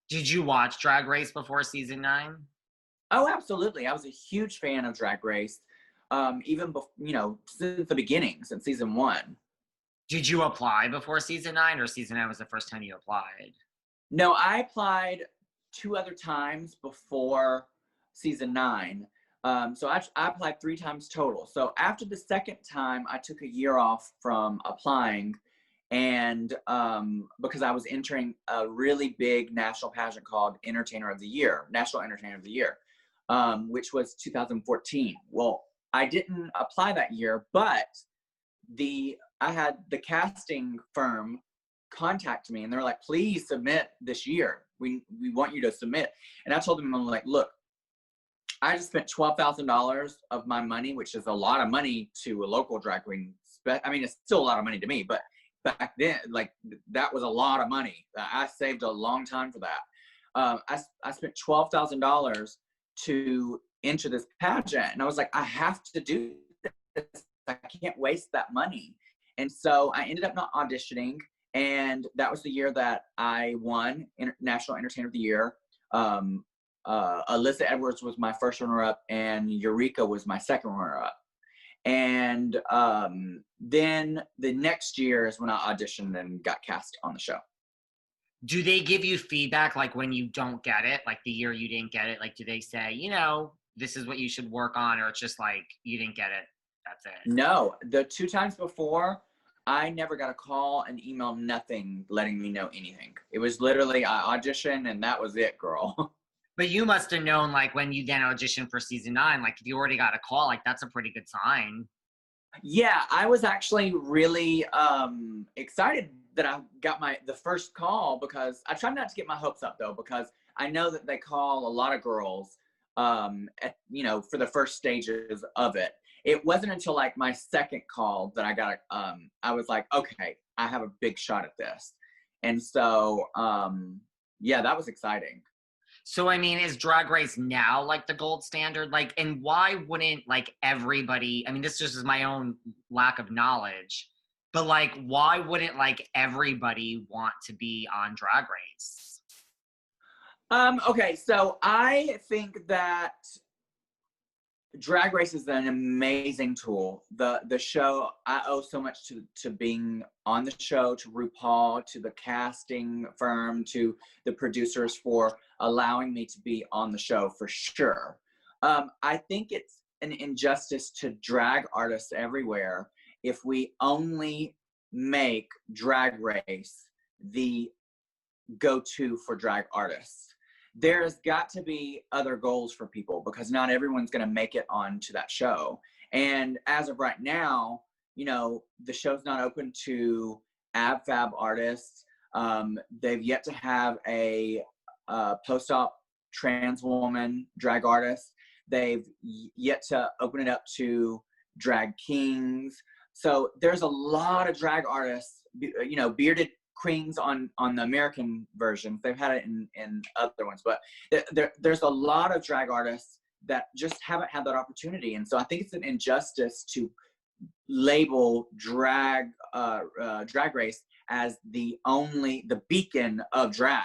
Did you watch Drag Race before season 9? Oh, absolutely. I was a huge fan of Drag Race, even since the beginning, since season 1. Did you apply before season 9, or season 9 was the first time you applied? No, I applied 2 other times before season 9. So I applied 3 times total. So after the second time, I took a year off from applying, and because I was entering a really big national pageant called Entertainer of the Year, National Entertainer of the Year, which was 2014. Well, I didn't apply that year, but I had the casting firm contact me, and they're like, please submit this year. We want you to submit. And I told them, I'm like, look, I just spent $12,000 of my money, which is a lot of money to a local drag queen. I mean, it's still a lot of money to me, but back then, like, that was a lot of money. I saved a long time for that. I spent $12,000 to enter this pageant, and I was like, I have to do this. I can't waste that money. And so I ended up not auditioning, and that was the year that I won National Entertainer of the Year. Alyssa Edwards was my first runner-up, and Eureka was my second runner-up. And then the next year is when I auditioned and got cast on the show. Do they give you feedback, like, when you don't get it, like the year you didn't get it? Like, do they say, this is what you should work on, or it's just like, you didn't get it, that's it? No, the 2 times before, I never got a call, an email, nothing letting me know anything. It was literally, I auditioned and that was it, girl. But you must have known, like, when you then auditioned for season 9, like, if you already got a call, like, that's a pretty good sign. Yeah, I was actually really excited that I got the first call, because I try not to get my hopes up, though, because I know that they call a lot of girls, for the first stages of it. It wasn't until like my second call that I was like, okay, I have a big shot at this. And so, yeah, that was exciting. So, I mean, is Drag Race now, like, the gold standard? Like, and why wouldn't, like, everybody, I mean, this just is my own lack of knowledge, but, like, why wouldn't, like, everybody want to be on Drag Race? Okay, so I think that Drag Race is an amazing tool. The show, I owe so much to being on the show, to RuPaul, to the casting firm, to the producers for allowing me to be on the show, for sure. I think it's an injustice to drag artists everywhere if we only make Drag Race the go-to for drag artists. There's got to be other goals for people, because not everyone's going to make it onto that show. And as of right now, the show's not open to ab-fab artists. They've yet to have a post-op trans woman drag artist. They've yet to open it up to drag kings. So there's a lot of drag artists, bearded queens on the American versions. They've had it in other ones, but there's a lot of drag artists that just haven't had that opportunity. And so I think it's an injustice to label drag race as the beacon of drag.